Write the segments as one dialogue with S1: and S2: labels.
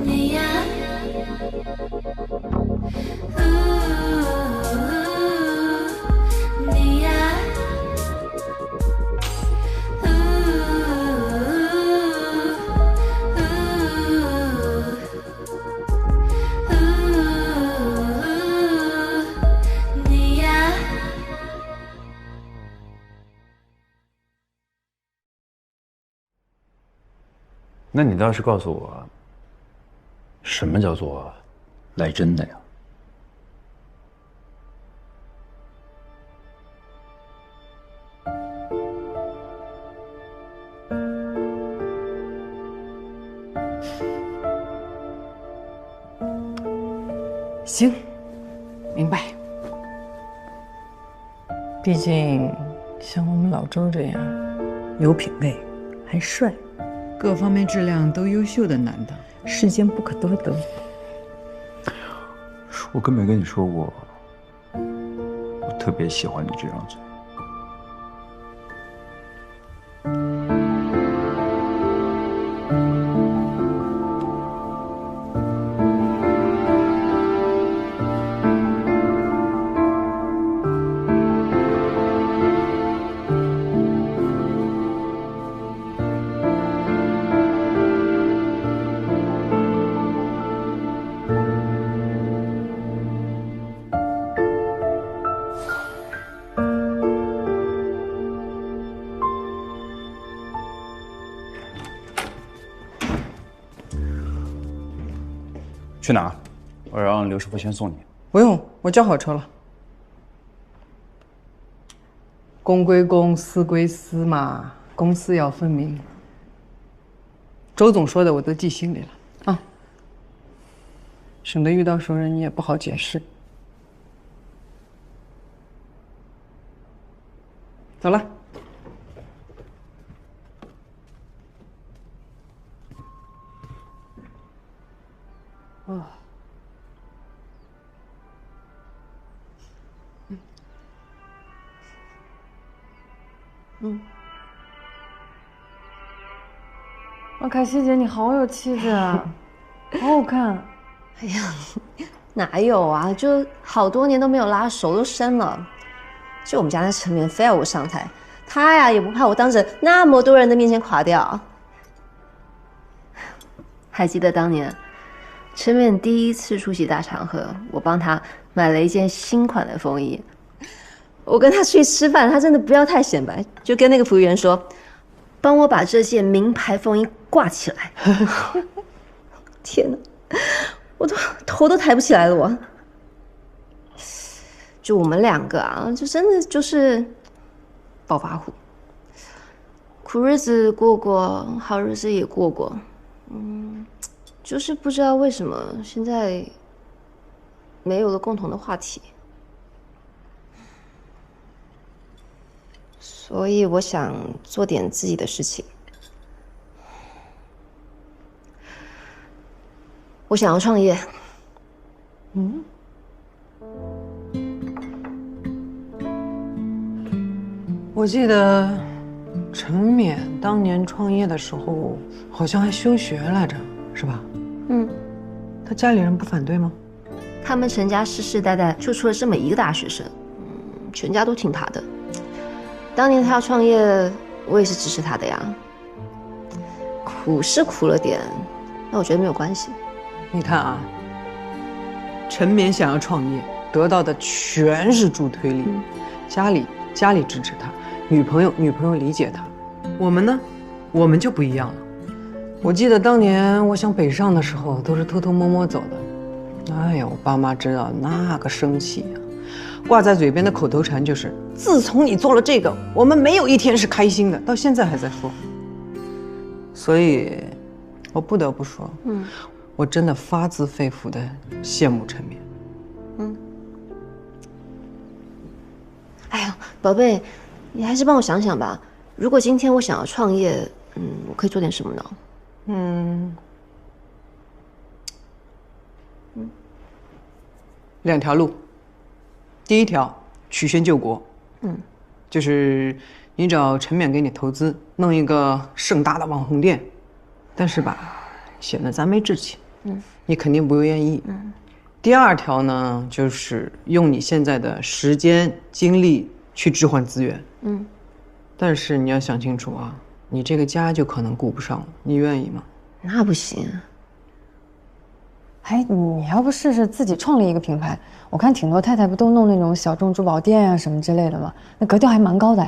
S1: 你呀，你呀，你呀。
S2: 那你倒是告诉我，什么叫做来真的呀？
S3: 行，明白。毕竟像我们老周这样有品位，还帅，
S4: 各方面质量都优秀的男的，
S3: 世间不可多得。
S2: 我根本跟你说过，我特别喜欢你这张嘴。去哪儿？我让刘师傅先送你。
S3: 不用，我叫好车了。公归公，私归私嘛，公私要分明。周总说的我都记心里了啊，省得遇到熟人你也不好解释。走了。啊。
S5: 哇，凯西姐，你好有气质啊，好好看。
S6: 哎呀，哪有啊？就好多年都没有拉，手都生了。就我们家那陈棉非要我上台，他呀也不怕我当着那么多人的面前垮掉。还记得当年陈棉第一次出席大场合，我帮他买了一件新款的风衣。我跟他出去吃饭，他真的不要太显摆，就跟那个服务员说，帮我把这件名牌风衣挂起来。天哪，我都头都抬不起来了我。就我们两个啊，就真的就是暴发户，苦日子过过，好日子也过过，就是不知道为什么现在没有了共同的话题，所以我想做点自己的事情。我想要创业。
S3: 我记得陈冕当年创业的时候，好像还休学来着，是吧？他家里人不反对吗？
S6: 他们陈家世世代代就出了这么一个大学生，全家都听他的。当年他要创业，我也是支持他的呀。苦是苦了点，那我觉得没有关系。
S3: 你看啊，陈冕想要创业，得到的全是助推力，家里支持他，女朋友理解他。我们呢，我们就不一样了。我记得当年我想北上的时候，都是偷偷摸摸走的。哎呀，我爸妈知道那个生气呀，挂在嘴边的口头禅就是“自从你做了这个，我们没有一天是开心的”，到现在还在说。所以，我不得不说，我真的发自肺腑的羡慕陈冕。
S6: 哎呀，宝贝，你还是帮我想想吧。如果今天我想要创业，我可以做点什么呢？
S3: 两条路，第一条曲线救国，就是你找陈冕给你投资，弄一个盛大的网红店，但是吧，显得咱没志气。你肯定不愿意。第二条呢，就是用你现在的时间精力去置换资源。但是你要想清楚啊，你这个家就可能顾不上了，你愿意吗？
S6: 那不行。
S5: 哎，你要不试试自己创立一个品牌？我看挺多太太不都弄那种小众珠宝店啊什么之类的吗？那格调还蛮高的。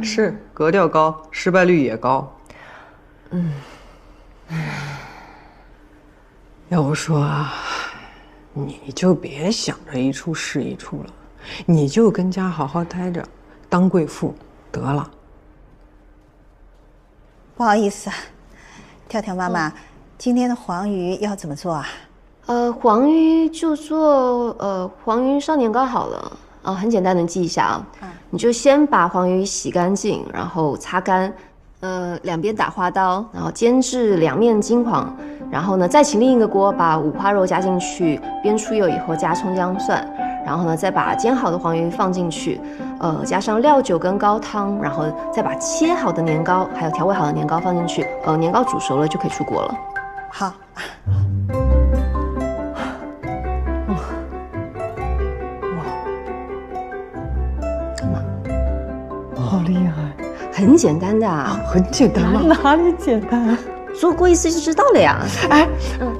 S3: 是格调高，失败率也高。要不说啊，你就别想着一处是一处了，你就跟家好好待着，当贵妇得了。
S7: 不好意思啊，跳跳妈妈，今天的黄鱼要怎么做啊？
S6: 黄鱼就做黄鱼烧年糕好了。很简单的记一下啊。你就先把黄鱼洗干净，然后擦干，两边打花刀，然后煎至两面金黄，然后呢再请另一个锅把五花肉加进去，煸出油以后加葱姜蒜，然后呢再把煎好的黄鱼放进去，加上料酒跟高汤，然后再把切好的年糕还有调味好的年糕放进去，年糕煮熟了就可以出锅了。
S7: 好。
S5: 好厉害，
S6: 很简单的啊。
S3: 很简单嘛。
S5: 哪里简单？
S6: 做过一次就知道了呀。
S3: 哎，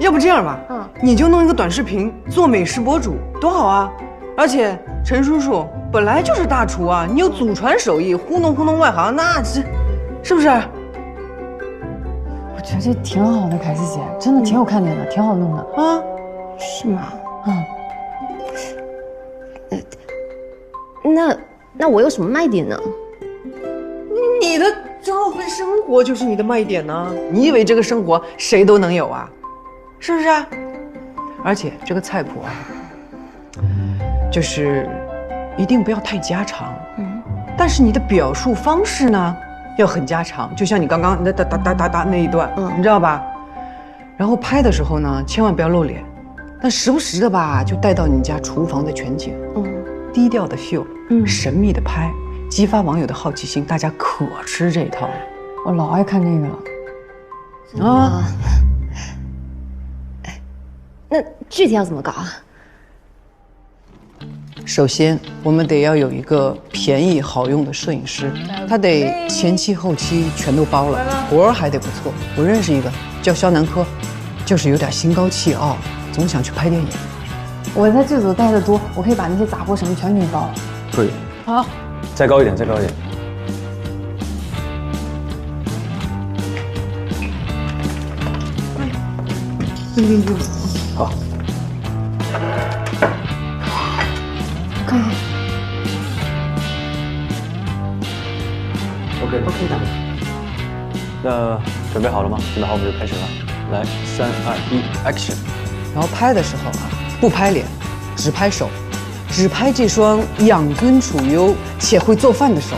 S3: 要不这样吧，你就弄一个短视频做美食博主，多好啊！而且陈叔叔本来就是大厨啊，你有祖传手艺，糊弄外行，那这是不是？
S5: 我觉得这挺好的，凯西姐，真的挺有看点的，挺好弄的
S3: 啊？
S6: 是吗？那我有什么卖点呢？
S3: 你的招魂生活就是你的卖点呢。你以为这个生活谁都能有啊？是不是啊？而且这个菜谱啊，就是一定不要太家常。但是你的表述方式呢，要很家常，就像你刚刚那哒那一段，你知道吧？然后拍的时候呢，千万不要露脸，但时不时的吧，就带到你家厨房的全景。低调的秀，神秘的拍，激发网友的好奇心，大家可吃这一套了。
S5: 我老爱看这个了。
S6: 啊，那具体要怎么搞啊？
S3: 首先，我们得要有一个便宜好用的摄影师，他得前期后期全都包了，活儿还得不错。我认识一个叫肖南科，就是有点心高气傲，总想去拍电影。
S5: 我在剧组待得多，我可以把那些杂货什么全给你包。
S2: 可以。
S5: 好，
S2: 再高一点，再高一点。好。
S5: 可以。
S2: OK 的。那准备好了吗？准备好我们就开始了。来，3、2、1 ，Action！
S3: 然后拍的时候啊，不拍脸，只拍手，只拍这双养尊处优且会做饭的手。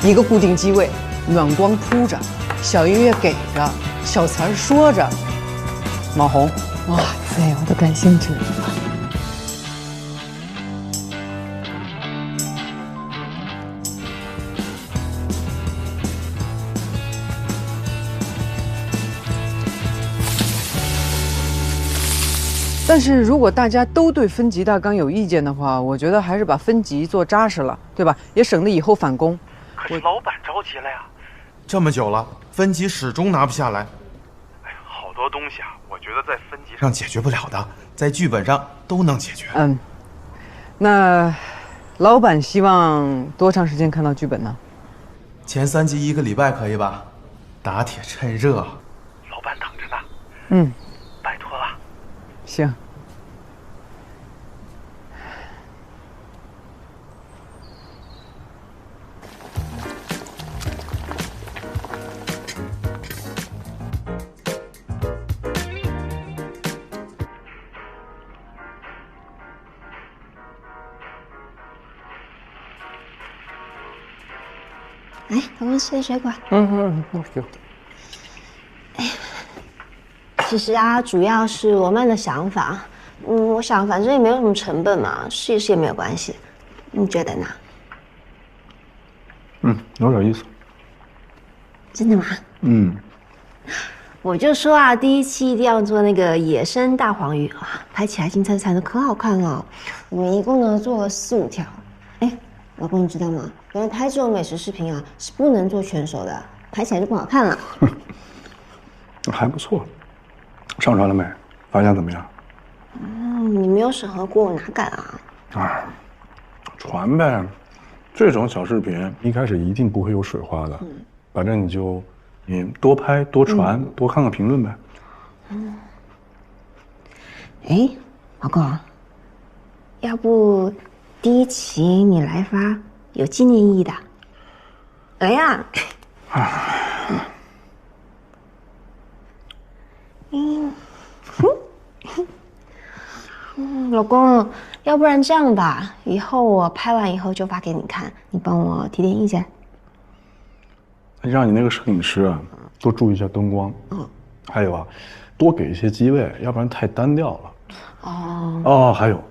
S3: 一个固定机位，暖光铺着，小音乐给着，小词儿说着。网红，
S5: 哇塞，我都感兴趣了。
S3: 但是如果大家都对分级大纲有意见的话，我觉得还是把分级做扎实了，对吧？也省得以后返工。
S8: 可是老板着急了呀，这么久了，分级始终拿不下来。哎呀，好多东西啊，我觉得在分级上解决不了的，在剧本上都能解决。
S3: 那老板希望多长时间看到剧本呢？
S8: 前3集1个礼拜可以吧？打铁趁热，老板等着呢。拜托了。
S3: 行。
S6: 来，老公吃点水果。
S2: 行。
S6: 其实啊，主要是罗曼的想法。我想反正也没有什么成本嘛，试一试也没有关系。你觉得呢？
S2: 有点意思。
S6: 真的吗？我就说啊，第1期一定要做那个野生大黄鱼啊，拍起来金灿灿的，可好看了。我们一共呢做了4、5条。哎，老公你知道吗？原来拍这种美食视频啊是不能做全熟的，拍起来就不好看了。
S2: 还不错，上传了没？反响怎么样？
S6: 你没有审核过，我哪敢啊？
S2: 传呗，这种小视频一开始一定不会有水花的，反正你多拍多传，多看看评论呗。
S6: 哎，老公，要不第1期你来发有纪念意义的？来呀！老公，要不然这样吧，以后我拍完以后就发给你看，你帮我提点意见。
S2: 让你那个摄影师啊，多注意一下灯光。还有啊，多给一些机位，要不然太单调了。还有，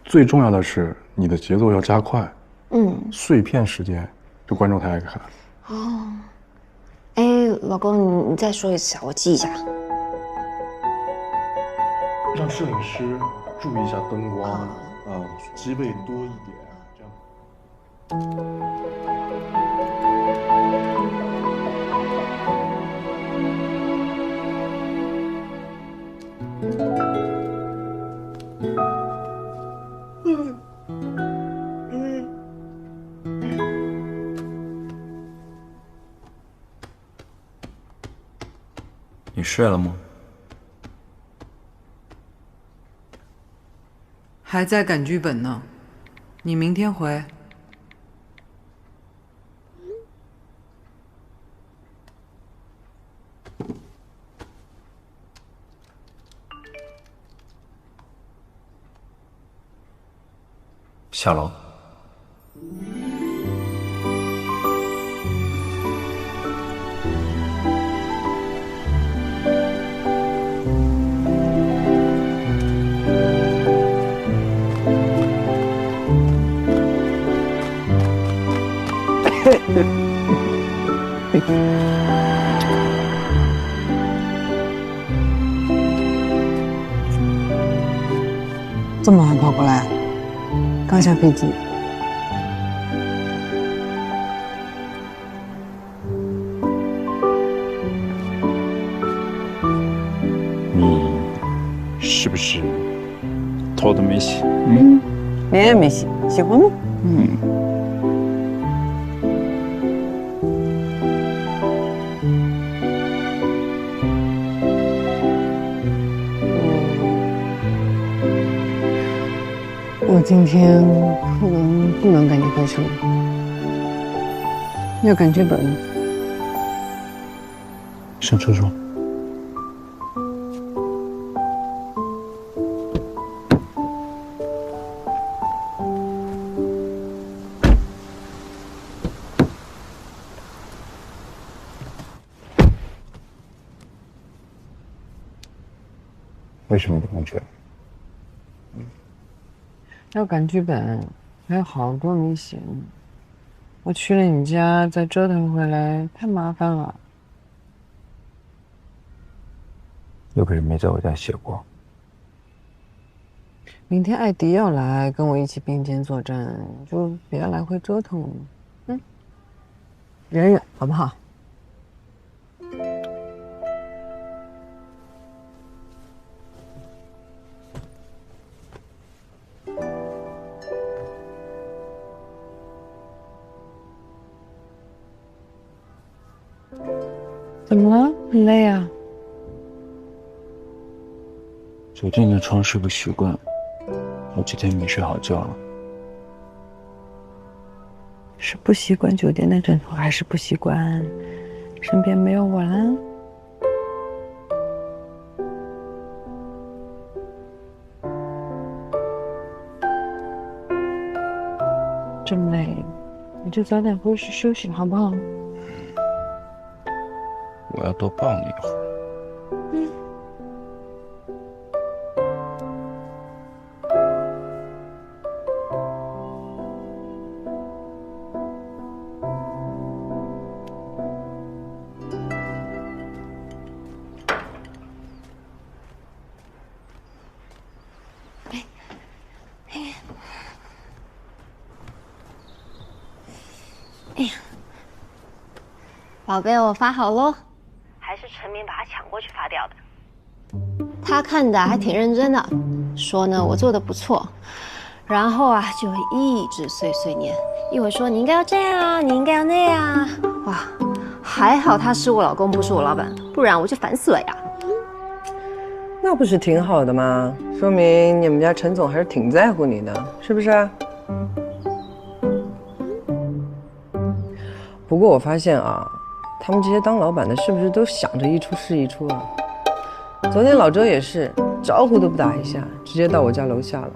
S2: 最重要的是你的节奏要加快。碎片时间，就观众才爱看。
S6: 哎，老公，你再说一次啊，我记一下。
S2: 让摄影师注意一下灯光，机位多一点，这样。
S9: 你睡了吗？
S4: 还在赶剧本呢，你明天回。
S9: 下楼。
S3: 这么晚跑过来，刚下飞机。
S9: 你是不是头都没洗？
S3: 脸也没洗，喜欢吗？我今天可能不能赶你回去了，要赶剧本。
S2: 上车说。为什么不能去？
S3: 要赶剧本，还有好多没写呢。我去了你家，再折腾回来，太麻烦了。
S9: 有个人没在我家写过。
S3: 明天艾迪要来跟我一起并肩作战，就别来回折腾了。忍忍，好不好？怎么了？很累啊？
S9: 酒店的床是个习惯，好几天没睡好觉了。
S3: 是不习惯酒店的枕头，还是不习惯身边没有我啦？这么累，你就早点回去休息好不好？
S9: 我要多抱你一会儿。
S6: 哎呀，宝贝，我发好喽，还是陈明把它抢过去发掉的。他看的还挺认真的，说呢我做的不错，然后啊就一直碎碎念，一会儿说你应该要这样啊，你应该要那样啊，哇，还好他是我老公，不是我老板，不然我就烦死了呀。
S3: 那不是挺好的吗？说明你们家陈总还是挺在乎你的，是不是？不过我发现啊，他们这些当老板的，是不是都想着一出是一出啊？昨天老周也是，招呼都不打一下，直接到我家楼下了。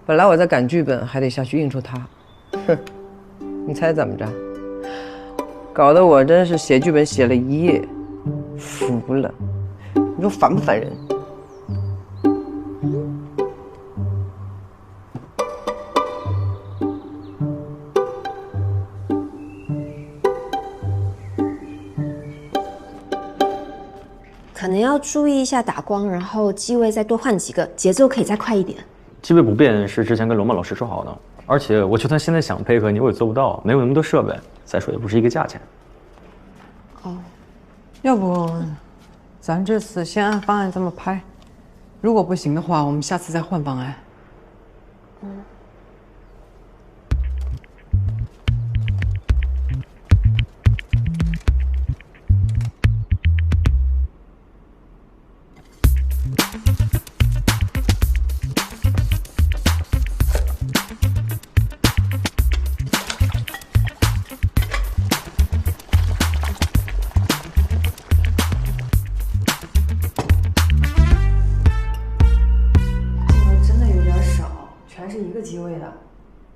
S3: 本来我在赶剧本，还得下去应酬他。哼，你猜怎么着？搞得我真是写剧本写了一夜，服了。你说烦不烦人？
S6: 可能要注意一下打光，然后机位再多换几个，节奏可以再快一点。
S10: 机位不变是之前跟罗曼老师说好的，而且我就算现在想配合你，我也做不到，没有那么多设备，再说也不是一个价钱。
S3: 哦，要不咱这次先按方案这么拍，如果不行的话，我们下次再换方案。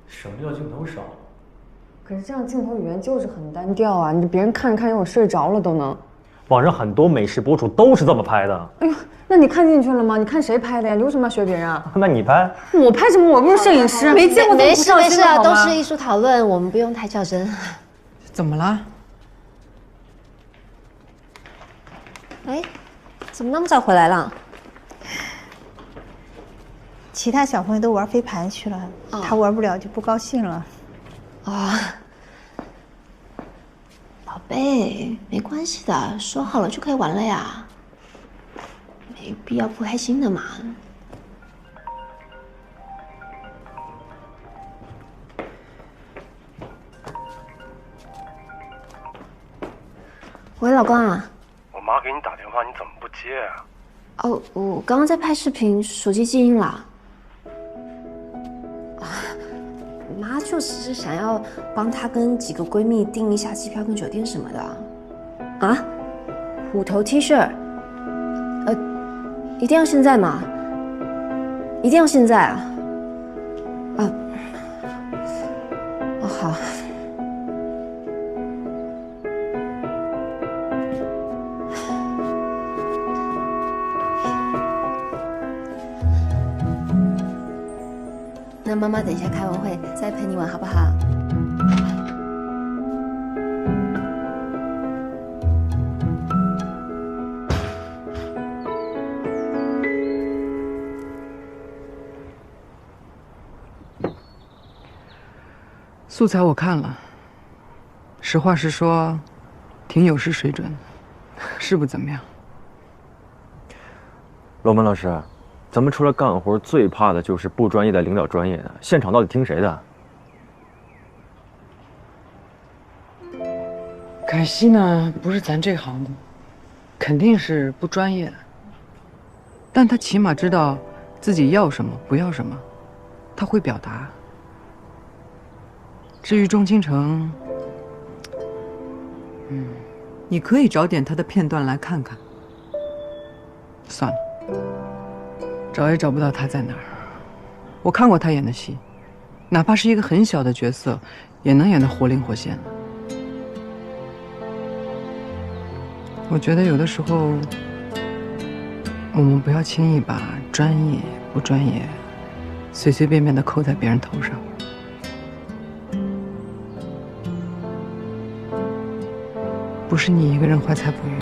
S10: 什么叫镜头少？
S5: 可是这样镜头语言就是很单调啊！你别人看着看着我睡着了都能。
S10: 网上很多美食博主都是这么拍的。
S5: 哎呦，那你看进去了吗？你看谁拍的呀？你为什么要学别人啊？
S10: 那你拍？
S5: 我拍什么？我不是摄影师，没见过这么不上心的好吗？
S6: 都是艺术讨论，我们不用太较真。
S3: 怎么了？
S6: 哎，怎么那么早回来了？
S7: 其他小朋友都玩飞盘去了，他玩不了就不高兴了。
S6: 宝贝，没关系的，说好了就可以玩了呀，没必要不开心的嘛。喂，老公啊。
S8: 我妈给你打电话，你怎么不接啊？
S6: 哦，我刚刚在拍视频，手机静音了。妈就只是想要帮她跟几个闺蜜订一下机票跟酒店什么的。啊？虎头 T 恤？一定要现在吗？一定要现在啊？好。那妈妈等一下开完会再陪你玩好不好？
S3: 素材我看了，实话实说，挺有失水准，是不怎么样。
S10: 罗门老师，咱们除了干活，最怕的就是不专业的领导专业的，现场到底听谁的？
S3: 凯西呢，不是咱这行的，肯定是不专业的，但他起码知道自己要什么，不要什么，他会表达。至于钟倾城，
S4: 你可以找点他的片段来看看。
S3: 算了，找也找不到他在哪儿。我看过他演的戏，哪怕是一个很小的角色，也能演得活灵活现的。我觉得有的时候，我们不要轻易把专业不专业随随便便的扣在别人头上。不是你一个人怀才不遇。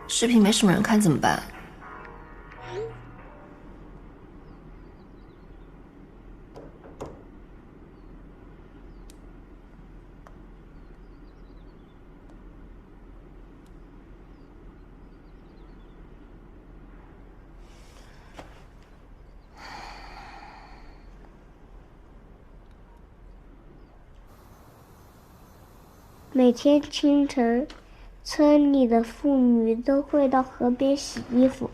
S6: 视频没什么人看怎么办？
S11: 每天清晨，村里的妇女都会到河边洗衣服。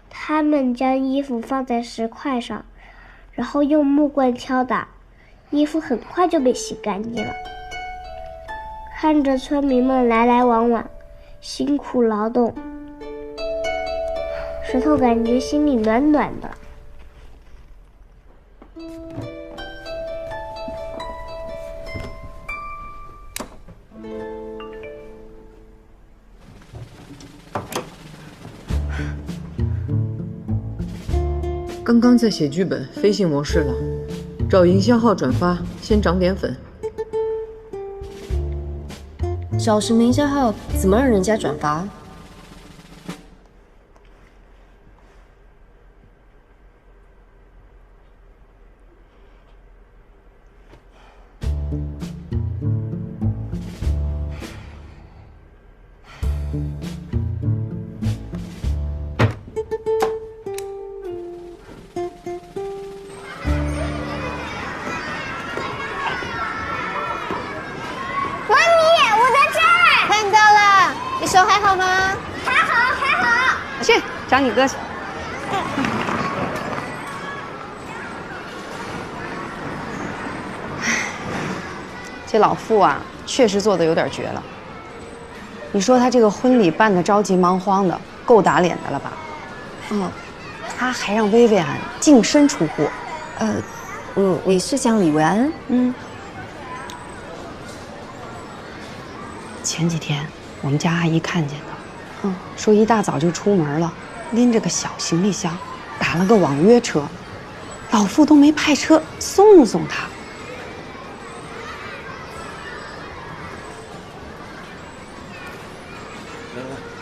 S11: 她们将衣服放在石块上，然后用木棍敲打，衣服很快就被洗干净了。看着村民们来来往往，辛苦劳动，石头感觉心里暖暖的。
S3: 刚刚在写剧本，飞行模式了，找营销号转发，先涨点粉。
S6: 找什么营销号？怎么让人家转发？
S7: 手还好吗？
S11: 还好，还好。
S5: 去找你哥去。这老傅啊，确实做的有点绝了。你说他这个婚礼办的着急忙慌的，够打脸的了吧？他还让薇薇安净身出户。
S6: 你是讲李维安？
S5: 前几天我们家阿姨看见的，说一大早就出门了，拎着个小行李箱，打了个网约车，老傅都没派车送他。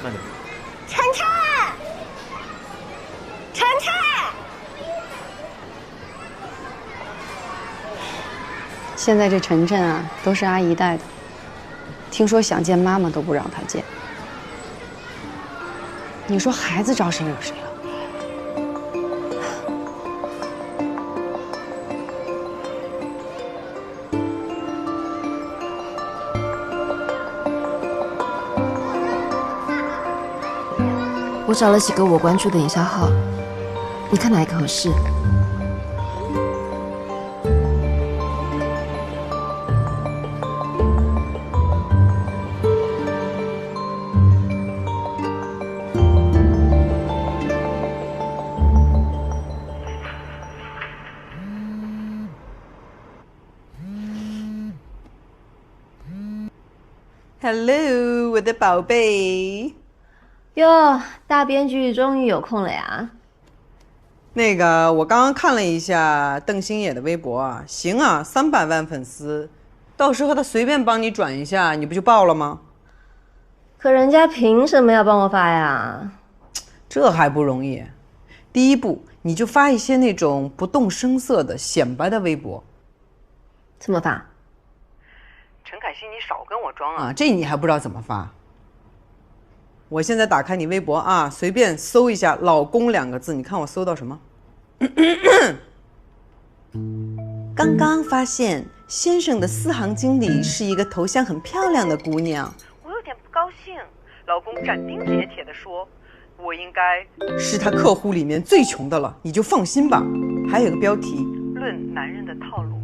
S10: 慢点。
S11: 晨晨，晨晨，
S5: 现在这晨晨啊，都是阿姨带的。听说想见妈妈都不让他见，你说孩子招谁惹谁了？
S6: 我找了几个我关注的营销号，你看哪一个合适？Hello，
S3: 我的宝贝。
S6: 哟，大编剧终于有空了呀。
S3: 那个，我刚刚看了一下邓星野的微博啊，行啊，300万粉丝，到时候他随便帮你转一下，你不就爆了吗？
S6: 可人家凭什么要帮我发呀？
S3: 这还不容易。第一步，你就发一些那种不动声色的显摆的微博。
S6: 怎么发？
S3: 陈凯希，你少跟我装啊！这你还不知道怎么发？我现在打开你微博啊，随便搜一下“老公”2个字，你看我搜到什么？刚刚发现先生的4行经理是一个头像很漂亮的姑娘，我有点不高兴。老公斩钉截铁地说：“我应该是他客户里面最穷的了，你就放心吧。”还有个标题：论男人的套路。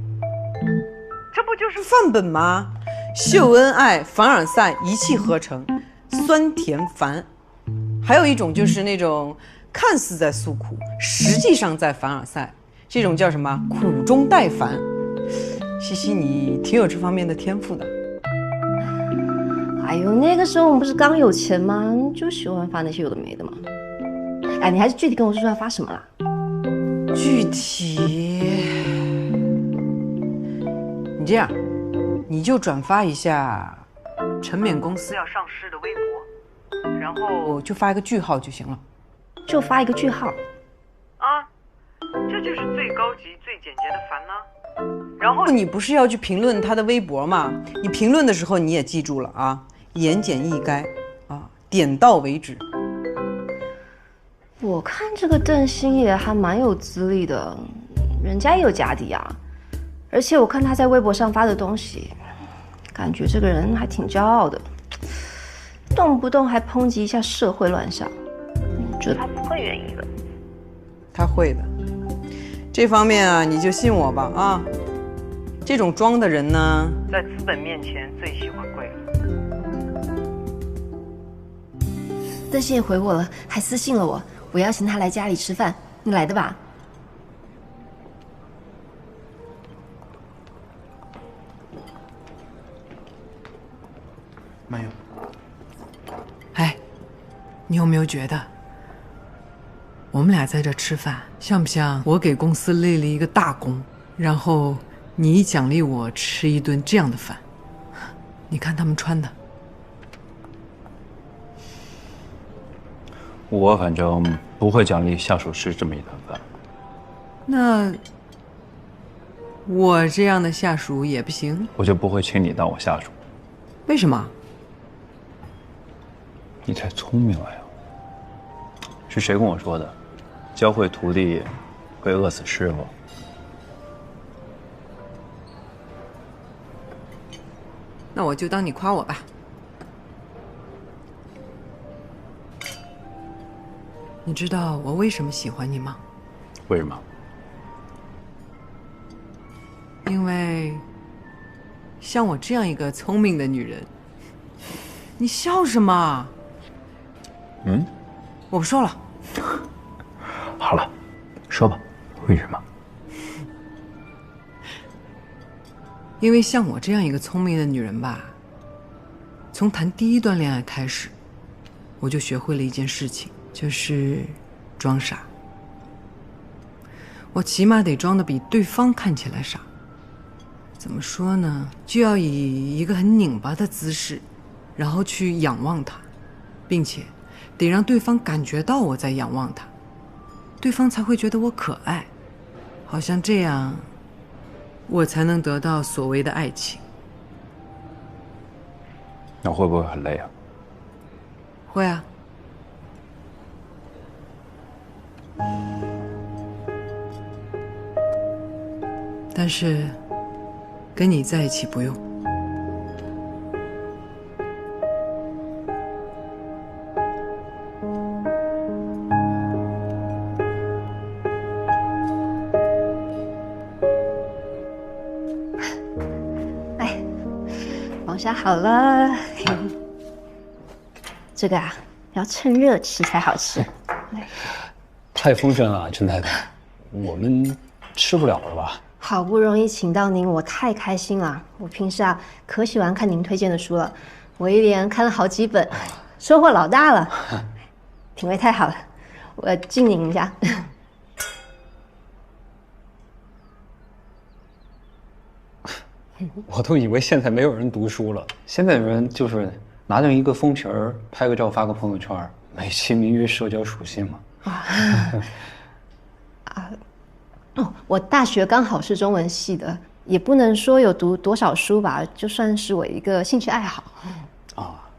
S3: 这不就是范本吗？秀恩爱，凡尔赛，一气呵成，酸甜烦。还有一种就是那种看似在诉苦，实际上在凡尔赛，这种叫什么？苦中带烦。西西，你挺有这方面的天赋的。
S6: 哎呦，那个时候我们不是刚有钱吗？就喜欢发那些有的没的嘛。哎，你还是具体跟我说说要发什么啦？
S3: 具体，你这样，你就转发一下陈冕公司要上市的微博，然后就发一个句号就行了。
S6: 就发一个句号。
S3: 啊，这就是最高级、最简洁的烦呢。然后你不是要去评论他的微博吗？你评论的时候你也记住了啊，言简意赅啊，点到为止。
S6: 我看这个邓星也还蛮有资历的，人家也有家底啊。而且我看他在微博上发的东西，感觉这个人还挺骄傲的，动不动还抨击一下社会乱象。这他不会愿意的。
S3: 他会的，这方面啊，你就信我吧啊。这种装的人呢，在资本面前最喜欢跪了。
S6: 邓星也回我了，还私信了我，我邀请他来家里吃饭，你来的吧？
S8: 没有。
S4: 哎，你有没有觉得，我们俩在这吃饭，像不像我给公司立了一个大功，然后你奖励我吃一顿这样的饭？你看他们穿的。
S9: 我反正不会奖励下属吃这么一顿饭。
S4: 那我这样的下属也不行？
S9: 我就不会请你当我下属。
S4: 为什么？
S9: 你太聪明了呀！是谁跟我说的？教会徒弟会饿死师傅。
S4: 那我就当你夸我吧。你知道我为什么喜欢你吗？
S9: 为什么？
S4: 因为像我这样一个聪明的女人，你笑什么？
S9: 嗯，
S4: 我不说了。
S9: 好了，说吧，为什么？
S4: 因为像我这样一个聪明的女人吧，从谈第一段恋爱开始，我就学会了一件事情，就是装傻。我起码得装得比对方看起来傻。怎么说呢？就要以一个很拧巴的姿势，然后去仰望他，并且得让对方感觉到我在仰望他，对方才会觉得我可爱，好像这样，我才能得到所谓的爱情。
S9: 那会不会很累啊？
S4: 会啊。但是跟你在一起不用。
S6: 哎，黄虾好了。这个啊，要趁热吃才好吃。
S12: 太丰盛了，陈太太，我们吃不了了吧？
S6: 好不容易请到您，我太开心了。我平时啊可喜欢看您推荐的书了，我一连看了好几本，收获老大了，品味太好了。我敬您一下。
S12: 我都以为现在没有人读书了，现在的人就是拿着一个封皮儿拍个照发个朋友圈，美其名曰社交属性嘛。
S6: 哦，我大学刚好是中文系的，也不能说有读多少书吧，就算是我一个兴趣爱好。
S12: 啊，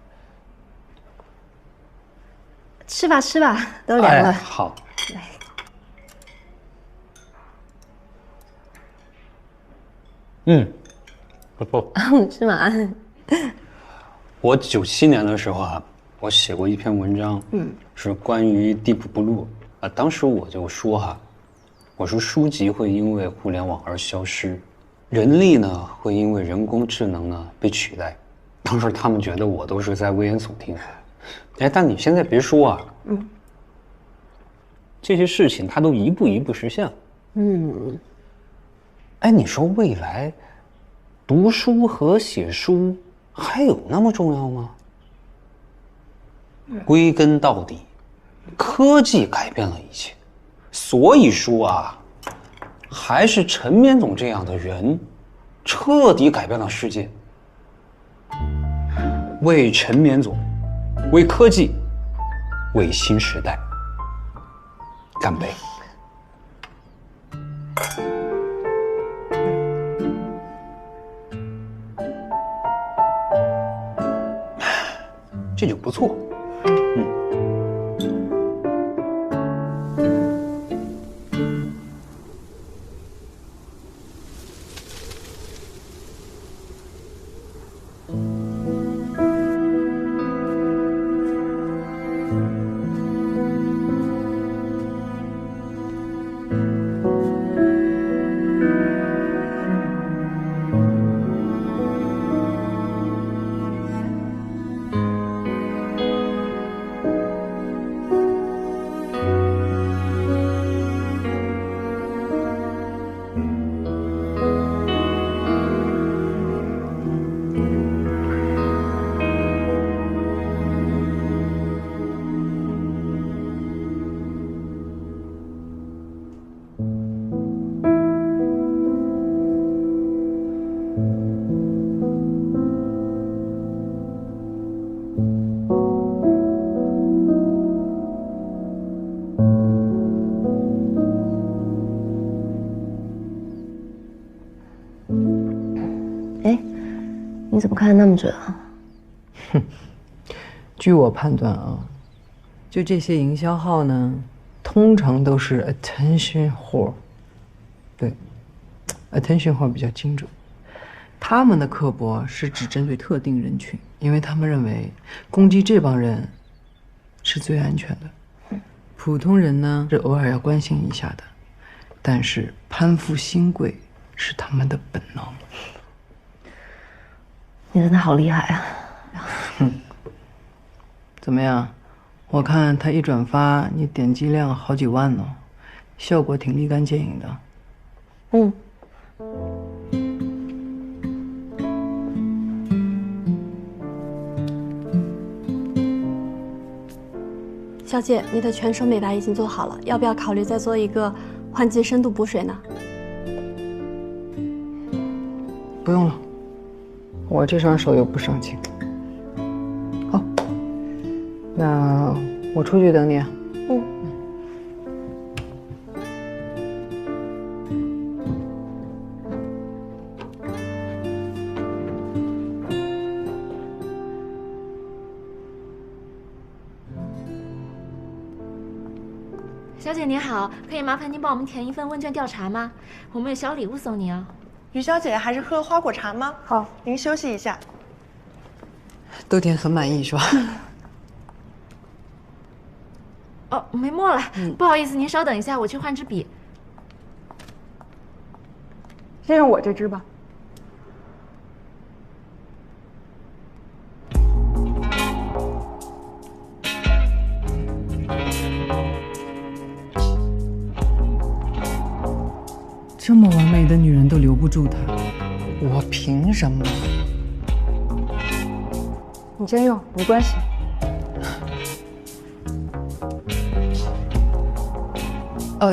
S6: 吃吧吃吧，都凉了。
S12: 哎、好。
S6: 来，
S12: 嗯，不错。
S6: 是吗？
S12: 我97年的时候啊，我写过一篇文章，是关于 Deep Blue 啊，当时我就说哈。我说书籍会因为互联网而消失，人力呢会因为人工智能呢被取代。当时他们觉得我都是在危言耸听，哎，但你现在别说啊，这些事情它都一步一步实现了。哎，你说未来读书和写书还有那么重要吗？归根到底，科技改变了一切。所以说啊，还是陈绵总这样的人，彻底改变了世界。为陈绵总为科技，为新时代，干杯！这酒不错，
S6: 你怎么看得那么准啊？
S4: 据我判断啊，就这些营销号呢，通常都是 attention whore。对 ，attention whore 比较精准。他们的刻薄是只针对特定人群，因为他们认为攻击这帮人是最安全的。普通人呢是偶尔要关心一下的，但是攀附新贵是他们的本能。
S6: 你真的好厉害啊！
S4: 怎么样？我看他一转发，你点击量好几万呢，效果挺立竿见影的。
S6: 嗯。
S13: 小姐，你的全手美白已经做好了，要不要考虑再做一个换季深度补水呢？
S4: 不用了，我这双手又不上镜。好，那我出去等你啊。
S13: 嗯。
S14: 小姐您好，可以麻烦您帮我们填一份问卷调查吗？我们有小礼物送您哦。
S15: 于小姐还是喝花果茶吗？好，您休息一下。
S4: 都填很满意是吧？
S14: 哦，没墨了，不好意思，您稍等一下，我去换支笔。
S15: 先用我这支吧。
S4: 这么完美的女人都留不住她，我凭什么？
S15: 你先用，没关系。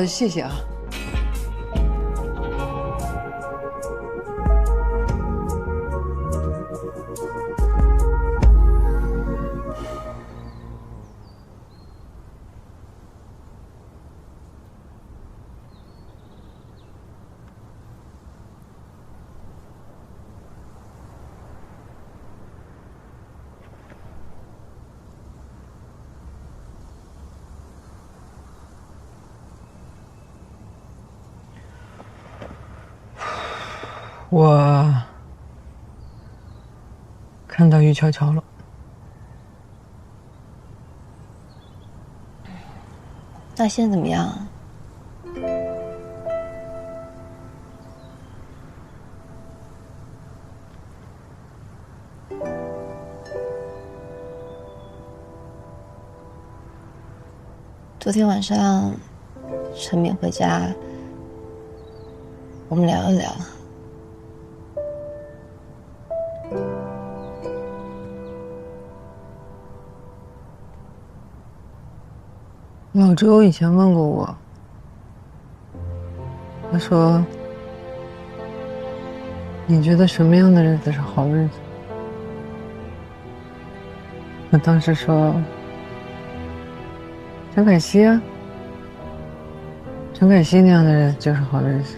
S4: 谢谢啊。我看到于悄悄了。
S6: 那现在怎么样啊？昨天晚上，陈敏回家，我们聊了聊。
S4: 老周以前问过我，他说：“你觉得什么样的日子是好日子？”我当时说陈凯希啊，陈凯希那样的人就是好日子。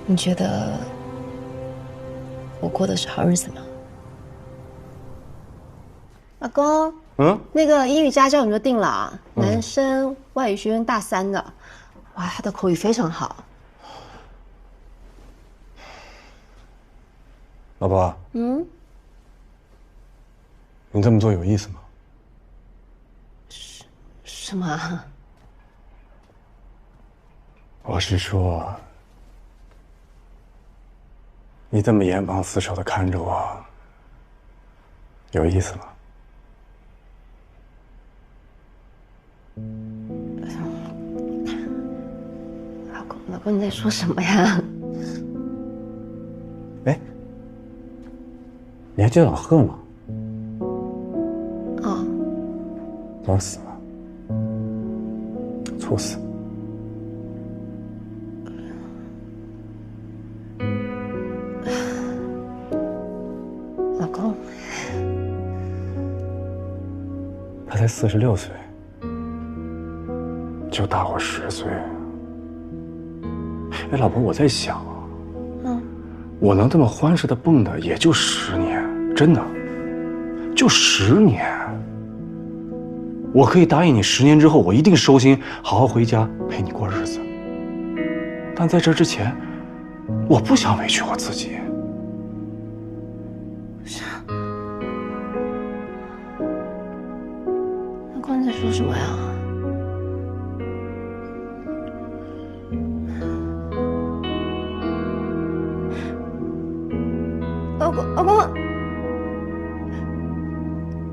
S6: 你觉得我过的是好日子吗？老公，那个英语家教你就定了啊，男生外语学院大3的，哇，他的口语非常好。
S2: 老婆，你这么做有意思吗？
S6: 什么啊？
S2: 我是说，你这么严防死守的看着我，有意思吗？
S6: 老公，你在说什么呀？
S2: 哎，你还记得老贺吗？
S6: 哦，
S2: 早死了，猝死。
S6: 老公，
S2: 他才46岁，就大我10岁。哎，老婆，我在想啊，我能这么欢实的蹦跶，也就10年，真的，就10年。我可以答应你，10年之后我一定收心，好好回家陪你过日子。但在这之前，我不想委屈我自己。
S6: 老公，你在说什么呀？老公，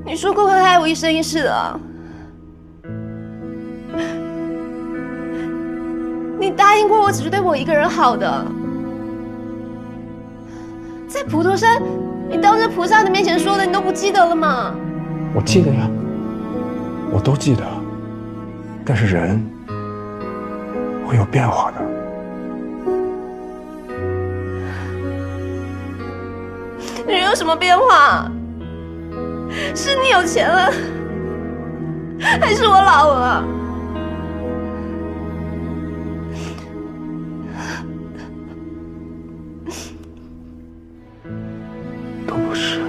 S6: 你说过会爱我一生一世的，你答应过我只是对我一个人好的。在普陀山，你当着菩萨的面前说的，你都不记得了吗？
S2: 我记得呀，我都记得。但是人会有变化的。
S6: 人有什么变化？是你有钱了，还是我老了？
S2: 都不是，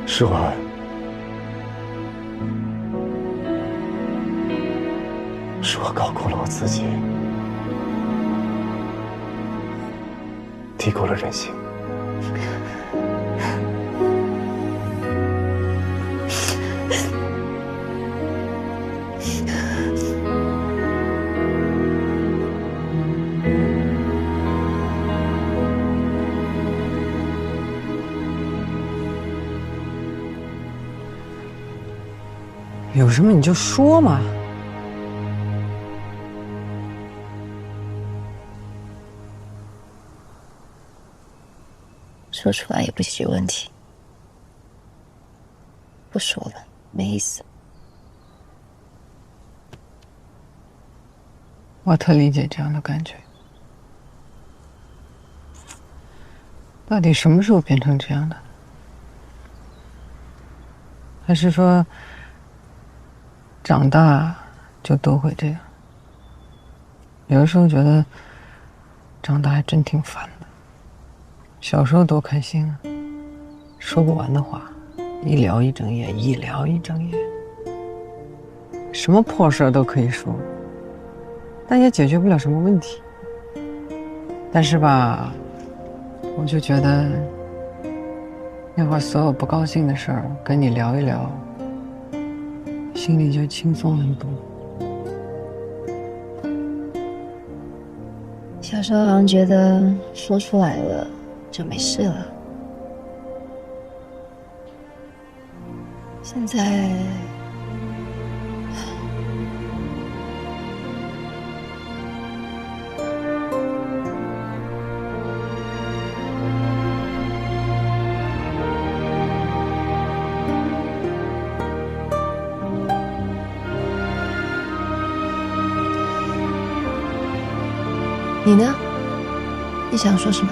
S2: 是我高估了我自己，低估了人性。
S4: 有什么你就说嘛。
S6: 说出来也不解决问题，不说了没意思。
S4: 我特理解这样的感觉。到底什么时候变成这样的？还是说长大就都会这样？有的时候觉得长大还真挺烦的。小时候多开心啊，说不完的话，一聊一整夜，一聊一整夜，什么破事都可以说，但也解决不了什么问题。但是吧，我就觉得那会儿所有不高兴的事儿跟你聊一聊，心里就轻松很多。
S6: 小时候好像觉得说出来了就没事了，现在你呢？你想说什么？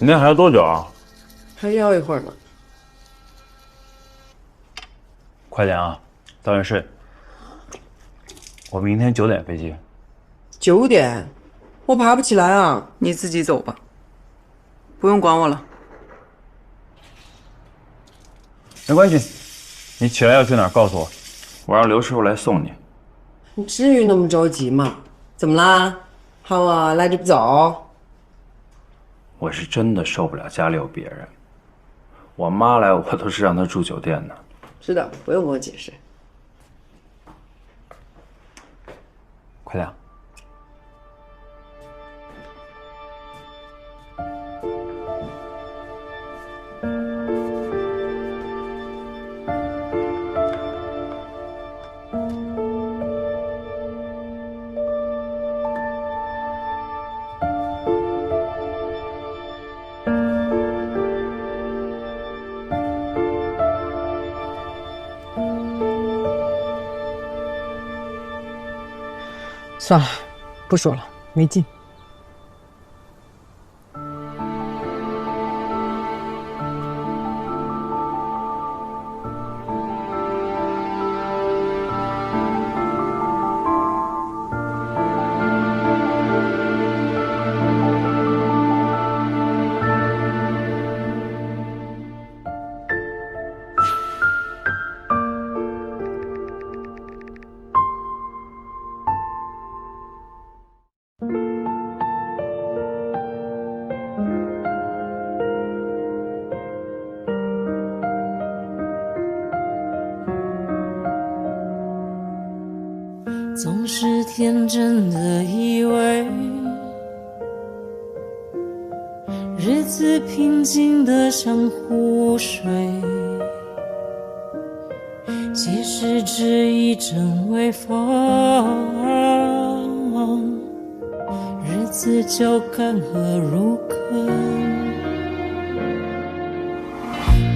S9: 明天还要多久啊？
S3: 还要一会儿呢。
S9: 快点啊，早点睡。我明天9点飞机。
S3: 9点，我爬不起来啊。
S4: 你自己走吧，不用管我了。
S9: 没关系，你起来要去哪儿告诉我，我让刘师傅来送你。
S3: 你至于那么着急吗？怎么啦？怕我赖着不走？
S9: 我是真的受不了家里有别人。我妈来，我都是让她住酒店的。
S3: 知道，不用跟我解释。
S9: 快点。
S3: 算了，不说了，没劲。
S16: 总是天真的以为日子平静的像湖水，其实只一阵微风，日子就干涸如坑。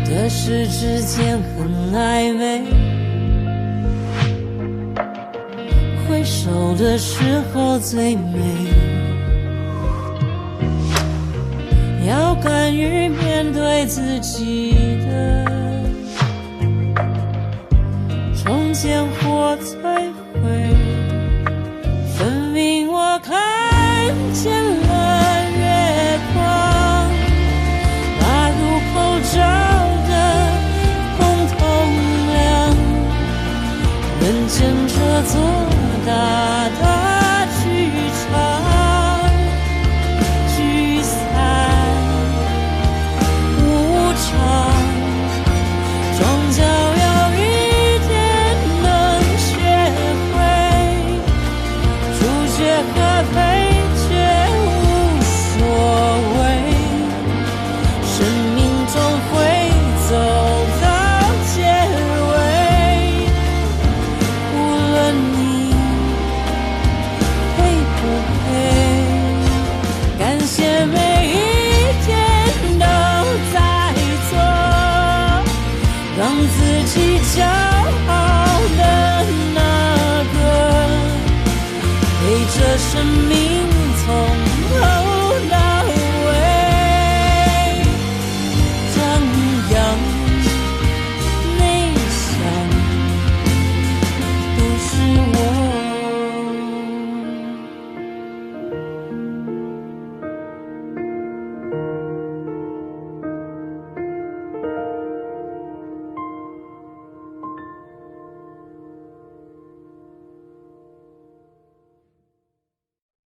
S16: 得失之间很暧昧，回首的时候最美，要敢于面对自己。